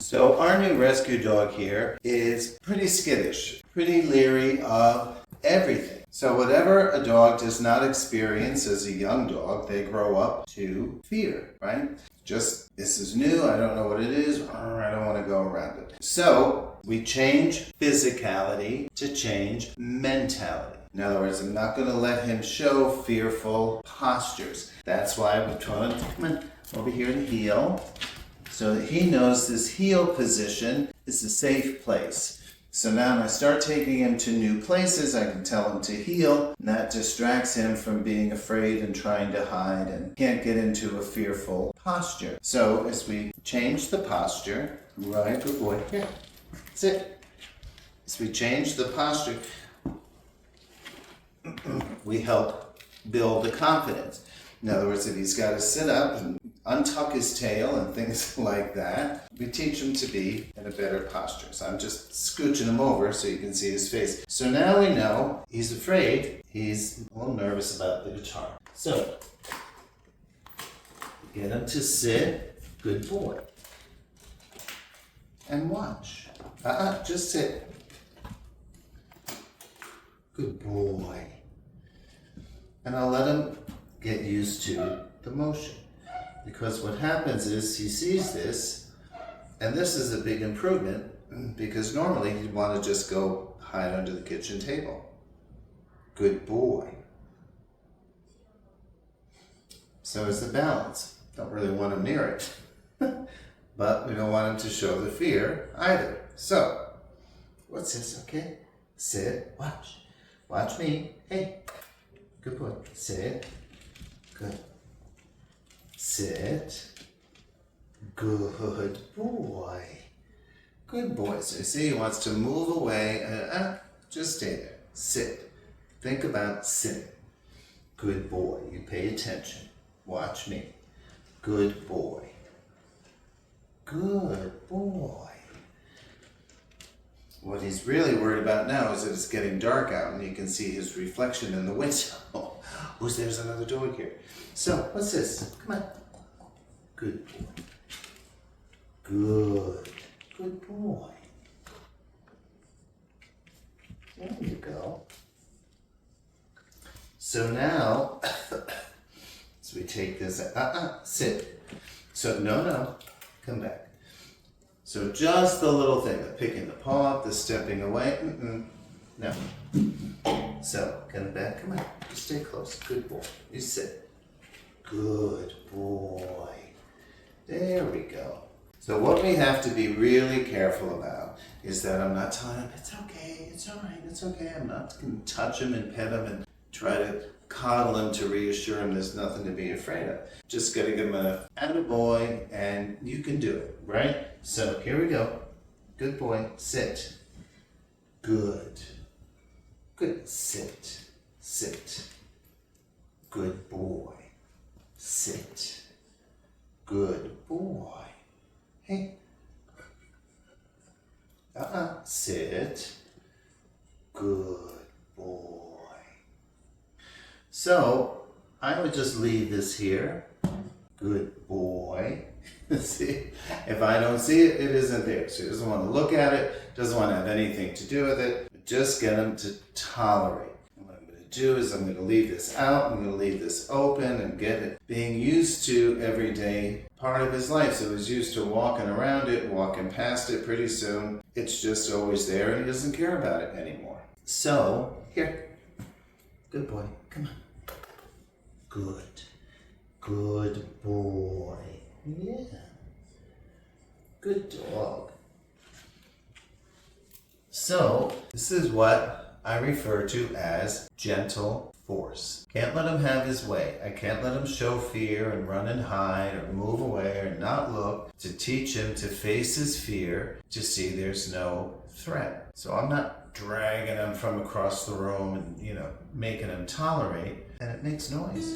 So our new rescue dog here is pretty skittish, pretty leery of everything. So whatever a dog does not experience as a young dog, they grow up to fear, right? Just, this is new, I don't know what it is, I don't want to go around it. So we change physicality to change mentality. In other words, I'm not going to let him show fearful postures. That's why we're trying to come in over here to heel, so that he knows this heel position is a safe place. So now when I start taking him to new places, I can tell him to heel, and that distracts him from being afraid and trying to hide and can't get into a fearful posture. So as we change the posture, right, good boy, here, sit. As we change the posture, we help build the confidence. In other words, if he's got to sit up and untuck his tail and things like that, we teach him to be in a better posture. So I'm just scooching him over so you can see his face. So now we know he's afraid. He's a little nervous about the guitar. So get him to sit. Good boy. And watch. Just sit. Good boy. And I'll let him get used to the motion. Because what happens is he sees this, and this is a big improvement, because normally he'd want to just go hide under the kitchen table. Good boy. So is the balance. Don't really want him near it, but we don't want him to show the fear either. So, what's this, okay? Sit, watch. Watch me. Hey, good boy. Sit. Good. Sit. Good boy. Good boy. So you see he wants to move away. Just stay there. Sit. Think about sitting. Good boy. You pay attention. Watch me. Good boy. Good boy. What he's really worried about now is that it's getting dark out and you can see his reflection in the window. Who's there's another dog here. So, what's this? Come on. Good boy. Good. Good boy. There you go. So now, so we take this, sit. So, no, come back. So just the little thing, the picking the paw up, the stepping away, no. So, come back, come on, you stay close, good boy, you sit. Good boy. There we go. So what we have to be really careful about is that I'm not telling him, it's okay, it's all right, it's okay. I'm not going to touch him and pet him and try to coddle him to reassure him there's nothing to be afraid of. Just got to give him a attaboy and you can do it, right? So here we go. Good boy, sit. Good. Good, sit. Sit. Good boy. Sit. Good boy. Hey. Sit. Good boy. So, I would just leave this here. Good boy. See, if I don't see it, it isn't there. So he doesn't want to look at it, doesn't want to have anything to do with it. Just get him to tolerate. And what I'm going to do is I'm going to leave this out, I'm going to leave this open and get it being used to everyday part of his life. So he's used to walking around it, walking past it. Pretty soon, it's just always there and he doesn't care about it anymore. So, here. Good boy. Come on. Good. Good boy. Yeah. Good dog. So, this is what I refer to as gentle force. Can't let him have his way. I can't let him show fear and run and hide or move away or not look, to teach him to face his fear, to see there's no threat. So I'm not dragging him from across the room and, making him tolerate, and it makes noise.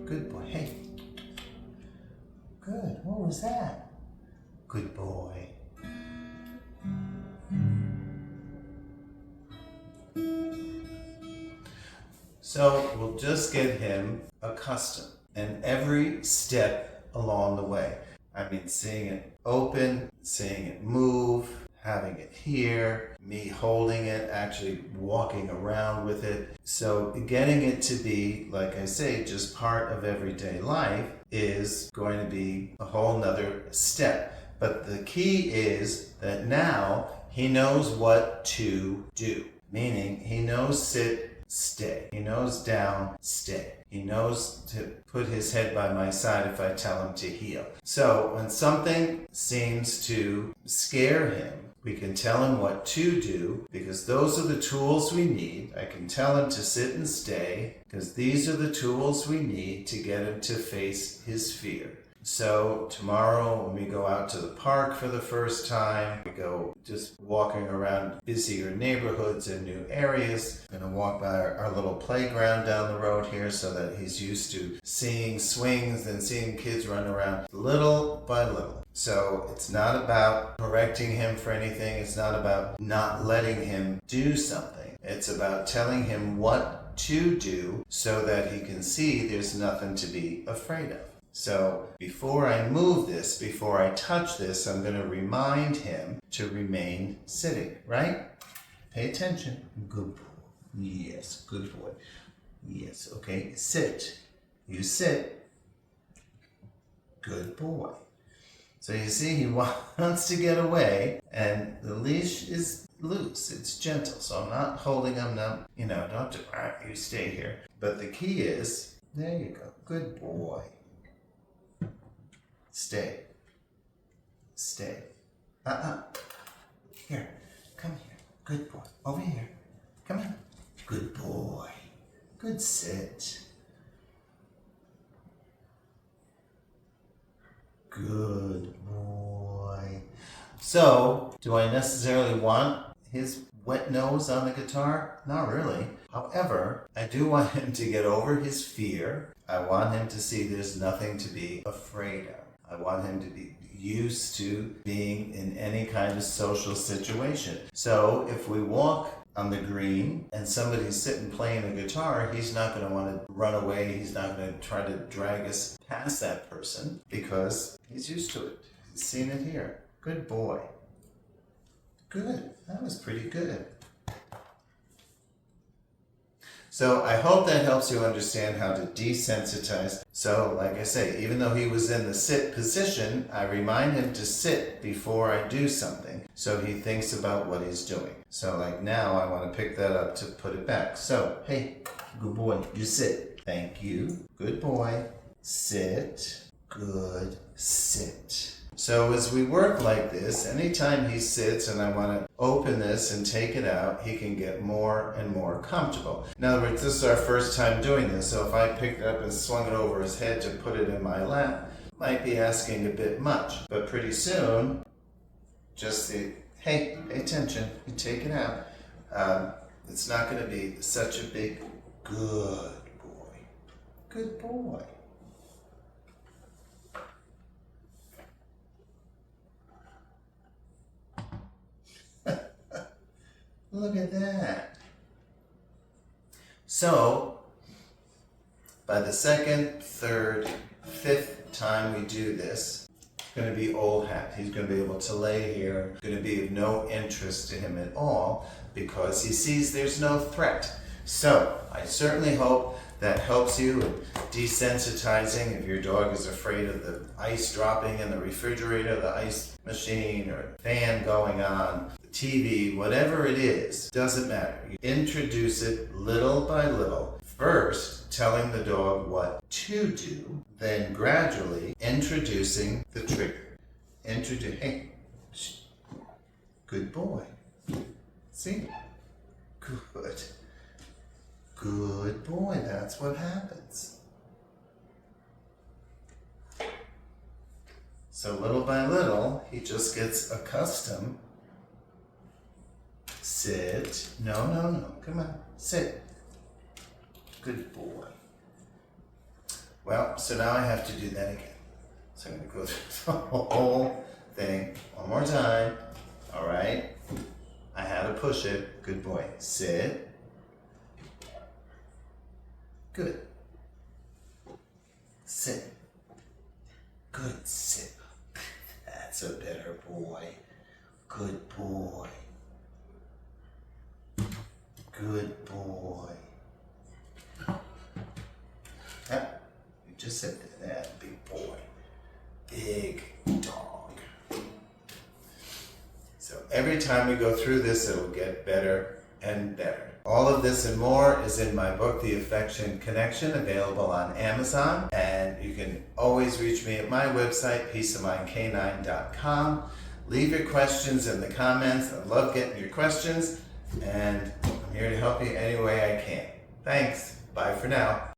Good boy. Hey. Good. What was that? Good boy. So we'll just get him accustomed, and every step along the way. I mean, seeing it open, seeing it move, having it here, me holding it, actually walking around with it. So getting it to be, like I say, just part of everyday life is going to be a whole nother step. But the key is that now he knows what to do, meaning he knows sit, stay. He knows down, stay. He knows to put his head by my side if I tell him to heel. So when something seems to scare him, we can tell him what to do, because those are the tools we need. I can tell him to sit and stay, because these are the tools we need to get him to face his fear. So tomorrow when we go out to the park for the first time, we go just walking around busier neighborhoods and new areas. We're going to walk by our little playground down the road here so that he's used to seeing swings and seeing kids run around little by little. So it's not about correcting him for anything. It's not about not letting him do something. It's about telling him what to do so that he can see there's nothing to be afraid of. So before I move this, before I touch this, I'm going to remind him to remain sitting, right? Pay attention. Good boy. Yes, good boy. Yes, okay. Sit. You sit. Good boy. So you see, he wants to get away, and the leash is loose. It's gentle, so I'm not holding him now. You know, don't you stay here. But the key is, there you go. Good boy. Stay. Stay. Here. Come here. Good boy. Over here. Come on. Good boy. Good sit. Good boy. So, do I necessarily want his wet nose on the guitar? Not really. However, I do want him to get over his fear. I want him to see there's nothing to be afraid of. I want him to be used to being in any kind of social situation. So if we walk on the green and somebody's sitting playing a guitar, he's not going to want to run away. He's not going to try to drag us past that person because he's used to it. He's seen it here. Good boy. Good. That was pretty good. So I hope that helps you understand how to desensitize. So like I say, even though he was in the sit position, I remind him to sit before I do something. So he thinks about what he's doing. So like now I want to pick that up to put it back. So, hey, good boy, you sit. Thank you. Good boy. Sit. Good. Sit. So as we work like this, anytime he sits and I want to open this and take it out, he can get more and more comfortable. In other words, this is our first time doing this, so if I picked it up and swung it over his head to put it in my lap, might be asking a bit much. But pretty soon, just the, hey, pay attention, you take it out. It's not going to be such a big, good boy. Good boy. Look at that. So, by the second, third, fifth time we do this, it's going to be old hat. He's going to be able to lay here. It's going to be of no interest to him at all because he sees there's no threat. So, I certainly hope that helps you in desensitizing if your dog is afraid of the ice dropping in the refrigerator, the ice machine, or fan going on, the TV, whatever it is, doesn't matter. You introduce it little by little. First, telling the dog what to do, then gradually introducing the trigger. Hey, shh. Good boy. See? Good. Good boy, that's what happens. So little by little, he just gets accustomed. Sit. No. Come on, sit. Good boy. Well, so now I have to do that again. So I'm going to go through the whole thing one more time. All right. I had to push it. Good boy. Sit. Good. Sit. Good. Sit. That's a better boy. Good boy. Good boy. Yeah, you just said that, big boy. Big dog. So every time we go through this, it'll get better and better. All of this and more is in my book, The Affection Connection, available on Amazon. And you can always reach me at my website, peaceofmindk9.com. Leave your questions in the comments. I love getting your questions. And I'm here to help you any way I can. Thanks. Bye for now.